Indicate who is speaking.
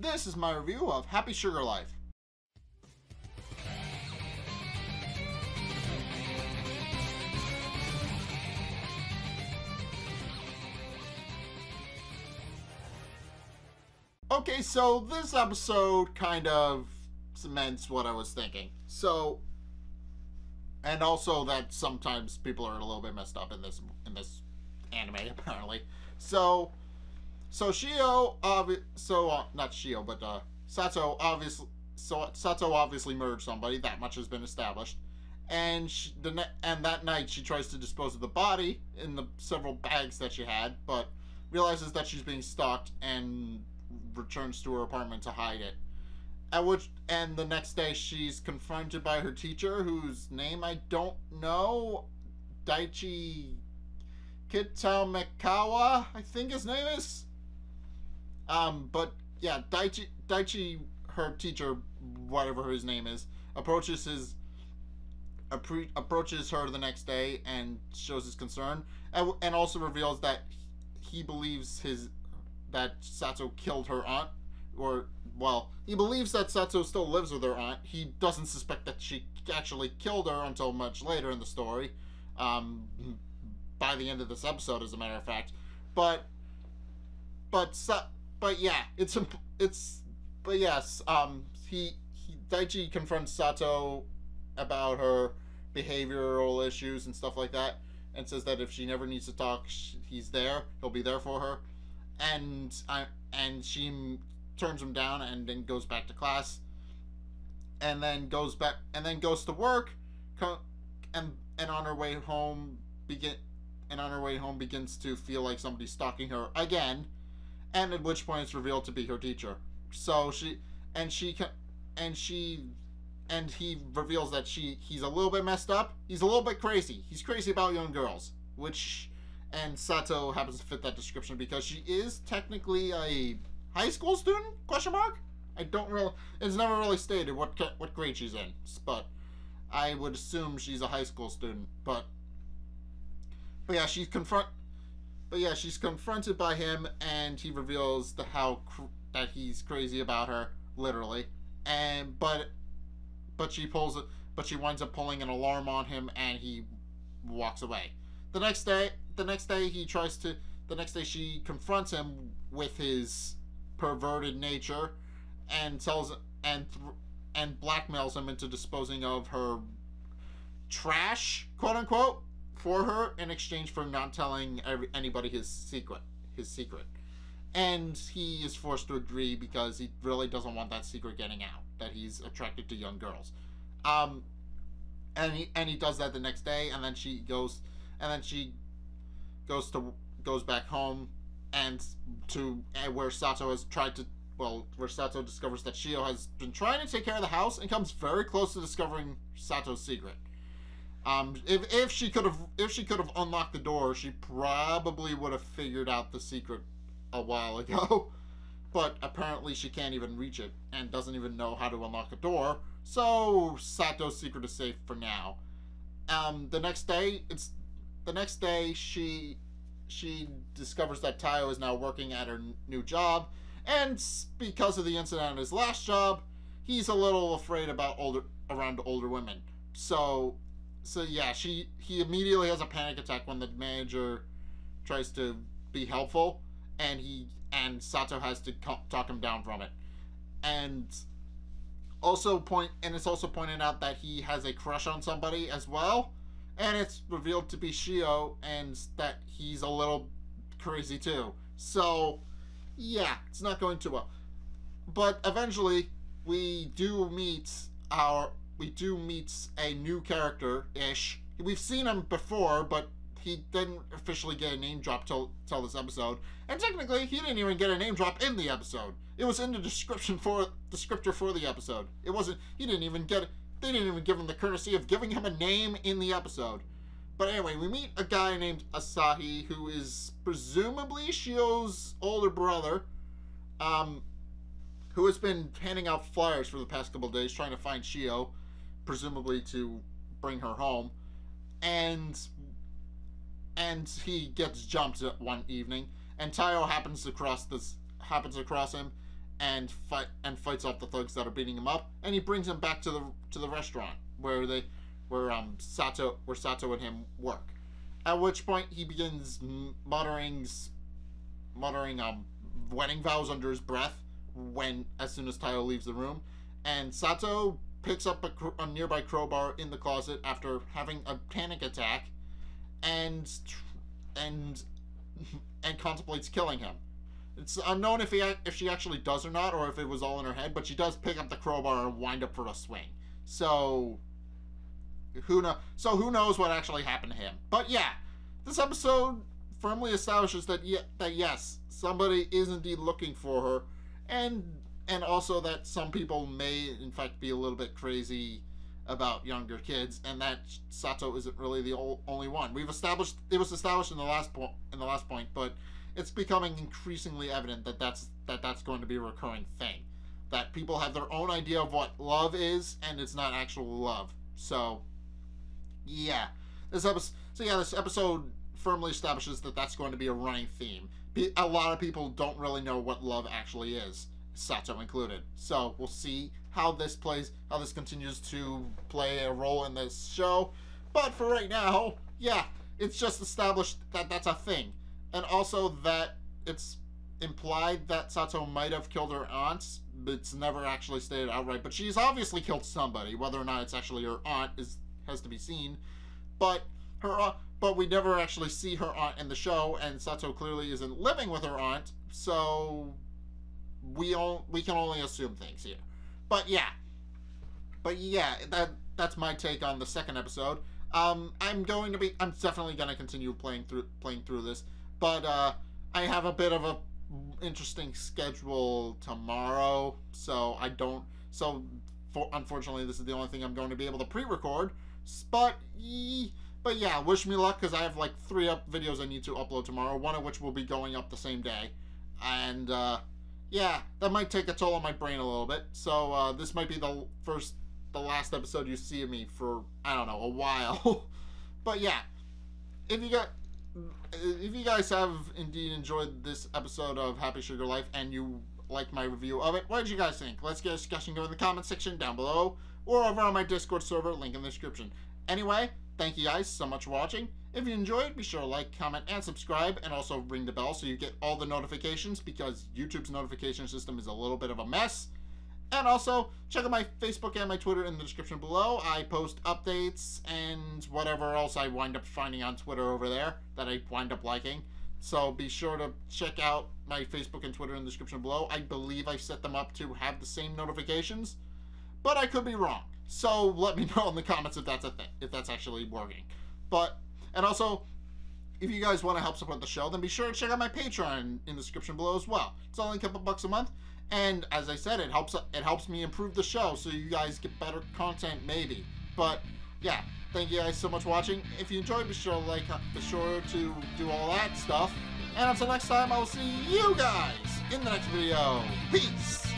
Speaker 1: This is my review of Happy Sugar Life. Okay, so this episode kind of cements what I was thinking. So, and also that sometimes people are a little bit messed up in this anime, apparently. So Shio, not Shio, but Sato obviously murdered somebody. That much has been established. And that night she tries to dispose of the body in the several bags that she had, but realizes that she's being stalked and returns to her apartment to hide it. And the next day she's confronted by her teacher, whose name I don't know, Daichi Kitamekawa, I think his name is. But yeah, Daichi, her teacher, whatever his name is, approaches her the next day and shows his concern, and also reveals that he believes that Sato killed her aunt, he believes that Sato still lives with her aunt. He doesn't suspect that she actually killed her until much later in the story, by the end of this episode, as a matter of fact. But yes, Daichi confronts Sato about her behavioral issues and stuff like that, and says that if she never needs to talk, he'll be there for her, and she turns him down and then goes back to class, and then goes to work, and on her way home begins to feel like somebody's stalking her again, and at which point it's revealed to be her teacher. So he reveals that he's a little bit messed up. He's a little bit crazy. He's crazy about young girls, and Sato happens to fit that description because she is technically a high school student? ? It's never really stated what grade she's in, but I would assume she's a high school student. But yeah, she's confronted by him, and he reveals that he's crazy about her, literally. But she winds up pulling an alarm on him, and he walks away. The next day she confronts him with his perverted nature, and and blackmails him into disposing of her trash, quote unquote, for her in exchange for not telling anybody his secret. And he is forced to agree because he really doesn't want that secret getting out, that he's attracted to young girls. And he does that the next day, and then she goes back home where Sato discovers that Shio has been trying to take care of the house and comes very close to discovering Sato's secret. If she could have unlocked the door, she probably would have figured out the secret a while ago. But apparently she can't even reach it and doesn't even know how to unlock a door. So Sato's secret is safe for now. The next day she discovers that Tayo is now working at her new job, and because of the incident at his last job, he's a little afraid around older women. So yeah, he immediately has a panic attack when the manager tries to be helpful, and Sato has to talk him down from it. And it's also pointed out that he has a crush on somebody as well, and it's revealed to be Shio, and that he's a little crazy too. So yeah, it's not going too well. But eventually we do meet a new character-ish. We've seen him before, but he didn't officially get a name drop till this episode. And technically, he didn't even get a name drop in the episode. It was in the descriptor for the episode. It wasn't. They didn't even give him the courtesy of giving him a name in the episode. But anyway, we meet a guy named Asahi, who is presumably Shio's older brother, who has been handing out flyers for the past couple of days, trying to find Shio, presumably to bring her home. And he gets jumped one evening, and Tayo happens across him, and fights off the thugs that are beating him up, and he brings him back to the restaurant where Sato and him work. At which point he begins muttering wedding vows under his breath as soon as Tayo leaves the room, and Sato picks up a nearby crowbar in the closet after having a panic attack, and contemplates killing him. It's unknown if she actually does or not, or if it was all in her head, but she does pick up the crowbar and wind up for a swing. So who knows what actually happened to him. But yeah, this episode firmly establishes that yes, somebody is indeed looking for her, and also that some people may in fact be a little bit crazy about younger kids, and that Sato isn't really the only one. It was established in the last point, but it's becoming increasingly evident that that's going to be a recurring thing. That people have their own idea of what love is, and it's not actual love. So yeah, this episode firmly establishes that that's going to be a running theme. A lot of people don't really know what love actually is, Sato included. So we'll see how this continues to play a role in this show. But for right now, yeah, it's just established that that's a thing. And also that it's implied that Sato might have killed her aunt. It's never actually stated outright, but she's obviously killed somebody. Whether or not it's actually her aunt has to be seen. But we never actually see her aunt in the show, and Sato clearly isn't living with her aunt, so we can only assume things here. But yeah, that's my take on the second episode. I'm definitely gonna continue playing through this, but I have a bit of a interesting schedule tomorrow, so unfortunately this is the only thing I'm going to be able to pre-record. But yeah, wish me luck, because I have like 3 videos I need to upload tomorrow, one of which will be going up the same day, and yeah, that might take a toll on my brain a little bit. So this might be the last episode you see of me for, I don't know, a while. But yeah, if you guys have indeed enjoyed this episode of Happy Sugar Life and you like my review of it, what did you guys think? Let's get a discussion going in the comment section down below, or over on my Discord server, link in the description. Anyway, thank you guys so much for watching. If you enjoyed, be sure to like, comment, and subscribe, and also ring the bell so you get all the notifications, because YouTube's notification system is a little bit of a mess. And also, check out my Facebook and my Twitter in the description below. I post updates and whatever else I wind up finding on Twitter over there that I wind up liking. So be sure to check out my Facebook and Twitter in the description below. I believe I set them up to have the same notifications, but I could be wrong. So let me know in the comments if that's a thing, if that's actually working. And also, if you guys want to help support the show, then be sure to check out my Patreon in the description below as well. It's only a couple bucks a month, and as I said, it helps me improve the show, so you guys get better content maybe. But yeah, thank you guys so much for watching. If you enjoyed, be sure to do all that stuff. And until next time, I will see you guys in the next video. Peace.